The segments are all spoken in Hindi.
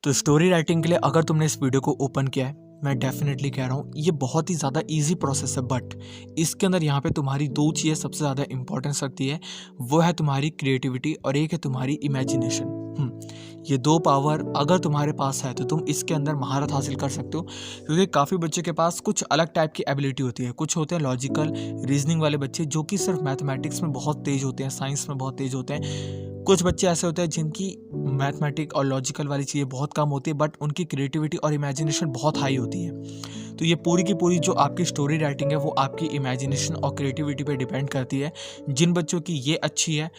तो स्टोरी राइटिंग के लिए अगर तुमने इस वीडियो को ओपन किया है, मैं डेफिनेटली कह रहा हूँ ये बहुत ही ज़्यादा इजी प्रोसेस है। बट इसके अंदर यहाँ पे तुम्हारी दो चीज़ें सबसे ज़्यादा इंपॉर्टेंस रखती है। वो है तुम्हारी क्रिएटिविटी और एक है तुम्हारी इमेजिनेशन। ये दो पावर अगर तुम्हारे पास है तो तुम इसके अंदर महारत हासिल कर सकते हो, क्योंकि काफ़ी बच्चों के पास कुछ अलग टाइप की एबिलिटी होती है। कुछ होते हैं लॉजिकल रीजनिंग वाले बच्चे जो कि सिर्फ मैथमेटिक्स में बहुत तेज होते हैं, साइंस में बहुत तेज होते हैं। कुछ बच्चे ऐसे होते हैं जिनकी मैथमेटिक और लॉजिकल वाली चीज़ें बहुत कम होती है, बट उनकी क्रिएटिविटी और इमेजिनेशन बहुत हाई होती है। तो ये पूरी की पूरी जो आपकी स्टोरी राइटिंग है वो आपकी इमेजिनेशन और क्रिएटिविटी पे डिपेंड करती है। जिन बच्चों की ये अच्छी है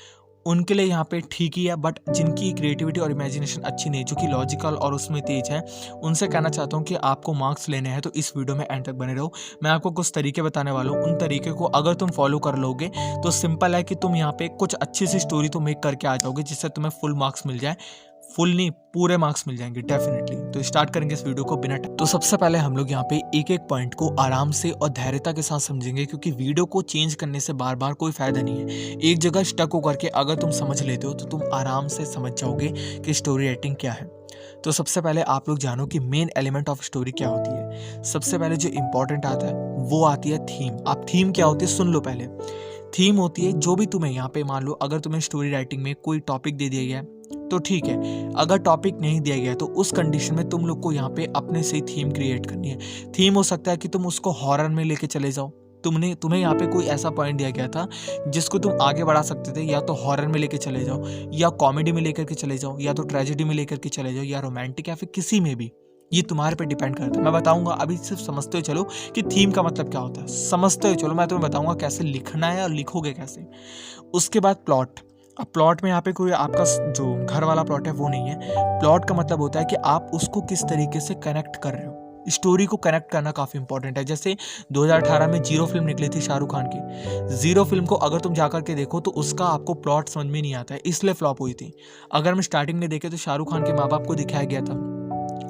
उनके लिए यहाँ पे ठीक ही है, बट जिनकी क्रिएटिविटी और इमेजिनेशन अच्छी नहीं, जो कि लॉजिकल और उसमें तेज है, उनसे कहना चाहता हूँ कि आपको मार्क्स लेने हैं तो इस वीडियो में एंड तक बने रहो। मैं आपको कुछ तरीके बताने वाला हूँ। उन तरीके को अगर तुम फॉलो कर लोगे तो सिंपल है कि तुम यहाँ पे कुछ अच्छी सी स्टोरी तो मेक करके आ जाओगे, जिससे तुम्हें फुल मार्क्स मिल जाए। फुल नहीं, पूरे मार्क्स मिल जाएंगे डेफिनेटली। तो स्टार्ट करेंगे इस वीडियो को बिना टाइम। तो सबसे पहले हम लोग यहाँ पे एक एक पॉइंट को आराम से और धैर्यता के साथ समझेंगे, क्योंकि वीडियो को चेंज करने से बार बार कोई फायदा नहीं है। एक जगह स्टक होकर के अगर तुम समझ लेते हो तो तुम आराम से समझ जाओगे कि स्टोरी राइटिंग क्या है। तो सबसे पहले आप लोग जानो कि मेन एलिमेंट ऑफ स्टोरी क्या होती है। सबसे पहले जो इंपॉर्टेंट आता है वो आती है थीम। आप थीम क्या होती है सुन लो पहले। थीम होती है जो भी तुम्हें यहाँ पे, मान लो अगर तुम्हें स्टोरी राइटिंग में कोई टॉपिक दे दिया गया है तो ठीक है। अगर टॉपिक नहीं दिया गया तो उस कंडीशन में तुम लोग को यहाँ पे अपने से थीम क्रिएट करनी है। थीम हो सकता है कि तुम उसको हॉरर में लेके चले जाओ। तुम्हें यहाँ पे कोई ऐसा पॉइंट दिया गया था जिसको तुम आगे बढ़ा सकते थे, या तो हॉरर में लेके चले जाओ, या कॉमेडी में लेकर के चले जाओ, या तो ट्रेजेडी में लेकर के चले जाओ, या रोमांटिक, या फिर किसी में भी। ये तुम्हारे पे डिपेंड करता है। मैं बताऊंगा, अभी सिर्फ समझते हुए चलो कि थीम का मतलब क्या होता है। समझते हुए चलो, मैं तुम्हें बताऊंगा कैसे लिखना है और लिखोगे कैसे। उसके बाद प्लॉट। अब प्लॉट में यहाँ पे कोई आपका जो घर वाला प्लॉट है वो नहीं है। प्लॉट का मतलब होता है कि आप उसको किस तरीके से कनेक्ट कर रहे हो। स्टोरी को कनेक्ट करना काफ़ी इंपॉर्टेंट है। जैसे 2018 में जीरो फिल्म निकली थी शाहरुख खान की। जीरो फिल्म को अगर तुम जाकर के देखो तो उसका आपको प्लॉट समझ में नहीं आता है, इसलिए फ्लॉप हुई थी। अगर हम स्टार्टिंग में देखें तो शाहरुख खान के माँ बाप को दिखाया गया था।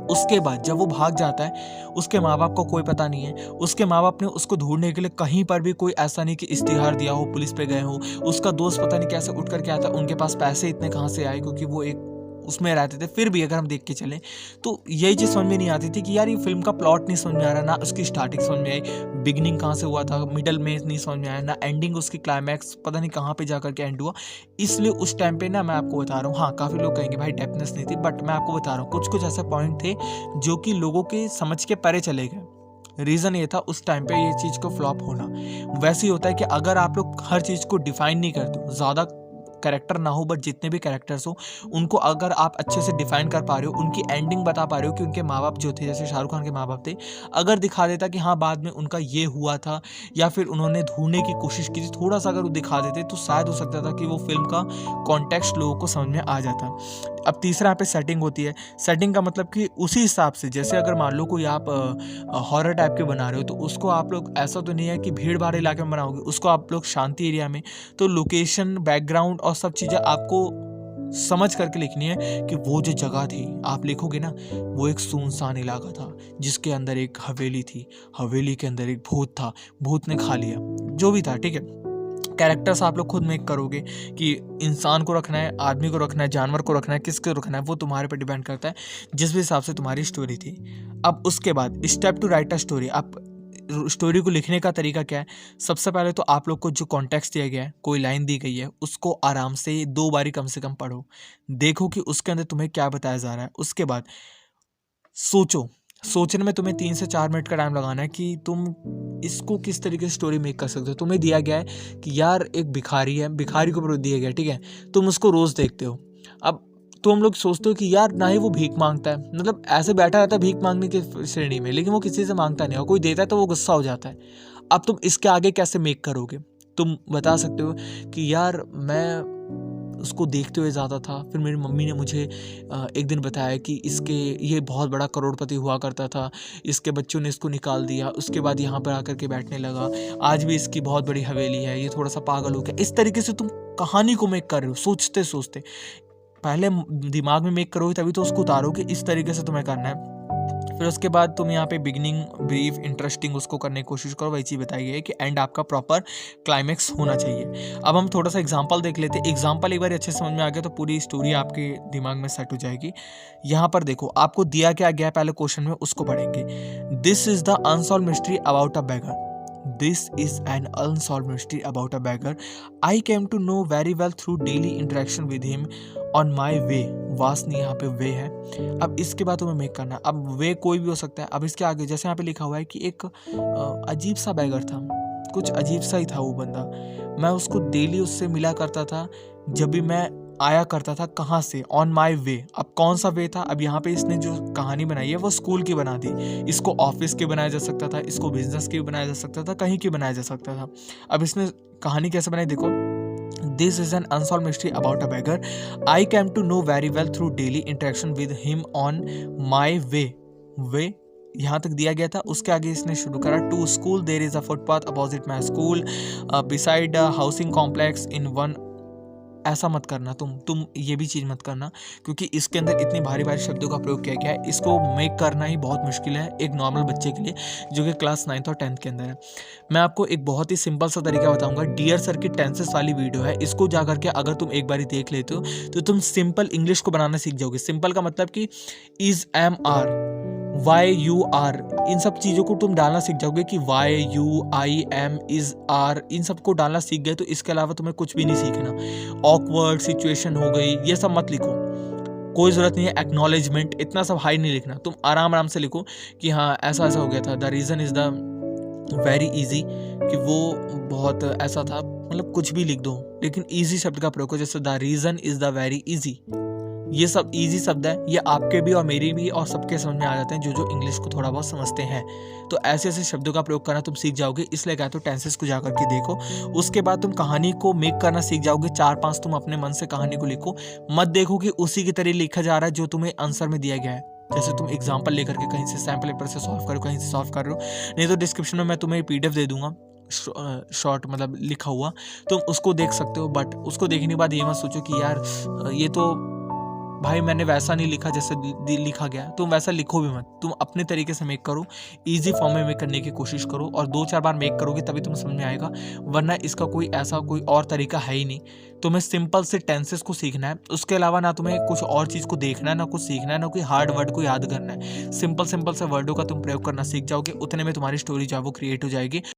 उसके बाद जब वो भाग जाता है, उसके माँ बाप को कोई पता नहीं है। उसके माँ बाप ने उसको ढूंढने के लिए कहीं पर भी कोई ऐसा नहीं कि इश्तिहार दिया हो, पुलिस पे गए हो। उसका दोस्त पता नहीं कैसे उठ करके आता, उनके पास पैसे इतने कहाँ से आए, क्योंकि वो एक उसमें रहते थे। फिर भी अगर हम देख के चलें तो यही चीज़ समझ में नहीं आती थी कि यार ये फिल्म का प्लॉट नहीं समझ में आ रहा, ना उसकी स्टार्टिंग समझ में आई, बिगिनिंग कहाँ से हुआ था, मिडल में नहीं समझ में आया, ना एंडिंग, उसकी क्लाइमैक्स पता नहीं कहाँ पे जाकर के एंड हुआ। इसलिए उस टाइम पे ना मैं आपको बता रहा हूँ, हाँ काफ़ी लोग कहेंगे भाई डेप्थनेस नहीं थी, बट मैं आपको बता रहा हूँ कुछ कुछ ऐसे पॉइंट थे जो कि लोगों के समझ के परे चले गए। रीज़न ये था उस टाइम पे ये चीज़ को फ्लॉप होना। वैसे ही होता है कि अगर आप लोग हर चीज़ को डिफाइन नहीं करते हो, ज़्यादा कैरेक्टर ना हो बट जितने भी कैरेक्टर्स हो उनको अगर आप अच्छे से डिफाइन कर पा रहे हो, उनकी एंडिंग बता पा रहे हो कि उनके माँ बाप जो थे, जैसे शाहरुख खान के माँ बाप थे, अगर दिखा देता कि हाँ बाद में उनका ये हुआ था या फिर उन्होंने ढूंढने की कोशिश की थी, थोड़ा सा अगर वो दिखा देते तो शायद हो सकता था कि वो फिल्म का कॉन्टेक्स्ट लोगों को समझ में आ जाता। अब तीसरा यहाँ पे सेटिंग होती है। सेटिंग का मतलब कि उसी हिसाब से, जैसे अगर मान लो कोई आप हॉरर टाइप के बना रहे हो तो उसको आप लोग ऐसा तो नहीं है कि भीड़ भाड़ इलाके में बनाओगे, उसको आप लोग शांति एरिया में। तो लोकेशन, बैकग्राउंड और सब चीज़ें आपको समझ करके लिखनी है कि वो जो जगह थी आप लिखोगे ना, वो एक सुनसान इलाका था जिसके अंदर एक हवेली थी, हवेली के अंदर एक भूत था, भूत ने खा लिया, जो भी था। ठीक है, कैरेक्टर्स आप लोग खुद मेक करोगे कि इंसान को रखना है, आदमी को रखना है, जानवर को रखना है, किसको रखना है, वो तुम्हारे पर डिपेंड करता है, जिस भी हिसाब से तुम्हारी स्टोरी थी। अब उसके बाद step two write a story. आप स्टोरी को लिखने का तरीका क्या है? सबसे पहले तो आप लोग को जो कॉन्टेक्स्ट दिया गया है, कोई लाइन दी गई है, उसको आराम से 2 बारी कम से कम पढ़ो, देखो कि उसके अंदर तुम्हें क्या बताया जा रहा है। उसके बाद सोचो। सोचने में तुम्हें 3 से 4 मिनट का टाइम लगाना है कि तुम इसको किस तरीके से स्टोरी मेक कर सकते हो। तुम्हें दिया गया है कि यार एक भिखारी है, भिखारी को दिया गया है, ठीक है, तुम उसको रोज़ देखते हो। अब तुम लोग सोचते हो कि यार ना ही वो भीख मांगता है, मतलब ऐसे बैठा रहता है भीख मांगने की श्रेणी में, लेकिन वो किसी से मांगता नहीं, और कोई देता है तो वो गुस्सा हो जाता है। अब तुम इसके आगे कैसे मेक करोगे? तुम बता सकते हो कि यार मैं उसको देखते हुए ज़्यादा था, फिर मेरी मम्मी ने मुझे एक दिन बताया कि ये बहुत बड़ा करोड़पति हुआ करता था, इसके बच्चों ने इसको निकाल दिया, उसके बाद यहाँ पर आकर के बैठने लगा, आज भी इसकी बहुत बड़ी हवेली है, ये थोड़ा सा पागल हो गया। इस तरीके से तुम कहानी को मेक कर रहे हो, सोचते सोचते। पहले दिमाग में मेक करोगे तभी तो उसको उतारोगे। इस तरीके से तुम्हें करना है। फिर उसके बाद तुम यहाँ पे बिगिनिंग, ब्रीफ, इंटरेस्टिंग उसको करने की कोशिश करो, वही चीज़ बताई गई है कि एंड आपका प्रॉपर क्लाइमेक्स होना चाहिए। अब हम थोड़ा सा एग्जांपल देख लेते हैं। एग्जांपल एक बार अच्छे समझ में आ गया तो पूरी स्टोरी आपके दिमाग में सेट हो जाएगी। यहाँ पर देखो आपको दिया क्या गया पहले क्वेश्चन में, उसको पढ़ेंगे। This is the unsolved mystery about a beggar. This is an unsolved mystery about a beggar. I came to know very well through daily interaction with him on my way. वासनी यहाँ पे वे है। अब इसके बाद तुम्हें मेक करना। अब वे कोई भी हो सकता है। अब इसके आगे जैसे यहाँ पे लिखा हुआ है कि एक अजीब सा बैगर था, कुछ अजीब सा ही था वो बंदा। मैं उसको डेली उससे मिला करता था जब भी मैं आया करता था। कहाँ से? ऑन माई वे। अब कौन सा वे था? अब यहाँ पे इसने जो कहानी बनाई है वो स्कूल की बना दी। इसको ऑफिस की बनाया जा सकता था, इसको बिजनेस की बनाया जा सकता था, कहीं की बनाया जा सकता था। अब इसने कहानी कैसे बनाई देखो। This is an unsolved mystery about a beggar. I came to know very well through daily interaction with him on my way यहाँ तक दिया गया था। उसके आगे इसने शुरू करा, to school there is a footpath opposite my school beside housing complex in one. ऐसा मत करना तुम ये भी चीज़ मत करना, क्योंकि इसके अंदर इतनी भारी भारी शब्दों का प्रयोग किया गया है। इसको मेक करना ही बहुत मुश्किल है एक नॉर्मल बच्चे के लिए जो कि क्लास 9th और 10th के अंदर है। मैं आपको एक बहुत ही सिंपल सा तरीका बताऊंगा। डियर सर की टेंसेस वाली वीडियो है, इसको जा करके अगर तुम एक बारी देख लेते हो तो तुम सिंपल इंग्लिश को बनाना सीख जाओगे। सिंपल का मतलब कि is, am, are, why, you, are, इन सब चीज़ों को तुम डालना सीख जाओगे कि why, you, I, am, is, are, इन सबको डालना सीख गए तो इसके अलावा तुम्हें कुछ भी नहीं सीखना। ऑकवर्ड सिचुएशन हो गई, ये सब मत लिखो, कोई ज़रूरत नहीं है। एक्नॉलेजमेंट इतना सब हाई नहीं लिखना, तुम आराम आराम से लिखो कि हाँ ऐसा ऐसा हो गया था। The reason is the very easy, कि वो बहुत ऐसा था, मतलब कुछ भी लिख दो लेकिन ईजी शब्द का प्रयोग करो। जैसे the reason is the very easy, ये सब इजी शब्द है, ये आपके भी और मेरी भी और सबके समझ में आ जाते हैं जो इंग्लिश को थोड़ा बहुत समझते हैं। तो ऐसे ऐसे शब्दों का प्रयोग करना तुम सीख जाओगे। इसलिए कहते हो टेंसेस को जाकर के देखो। उसके बाद तुम कहानी को मेक करना सीख जाओगे। 4-5 तुम अपने मन से कहानी को लिखो, मत देखो कि उसी की तरह लिखा जा रहा है जो तुम्हें आंसर में दिया गया है। जैसे तुम एग्जाम्पल लेकर के कहीं से सैम्पल पेपर से सॉल्व करो, कहीं से सॉल्व कर रहे हो, नहीं तो डिस्क्रिप्शन में मैं तुम्हें PDF दे दूंगा, शॉर्ट मतलब लिखा हुआ, तुम उसको देख सकते हो। बट उसको देखने के बाद ये मत सोचो कि यार ये तो भाई मैंने वैसा नहीं लिखा जैसे लिखा गया। तुम वैसा लिखो भी मत, तुम अपने तरीके से मेक करो, इजी फॉर्म में मेक करने की कोशिश करो और 2-4 बार मेक करोगे तभी तुम्हें समझ में आएगा, वरना इसका कोई ऐसा कोई और तरीका है ही नहीं। तुम्हें सिंपल से टेंसेस को सीखना है, उसके अलावा ना तुम्हें कुछ और चीज़ को देखना है, ना कुछ सीखना है, ना कोई हार्ड वर्ड को याद करना है। सिंपल से वर्डों का तुम प्रयोग करना सीख जाओगे, उतने में तुम्हारी स्टोरी जो है वो क्रिएट हो जाएगी।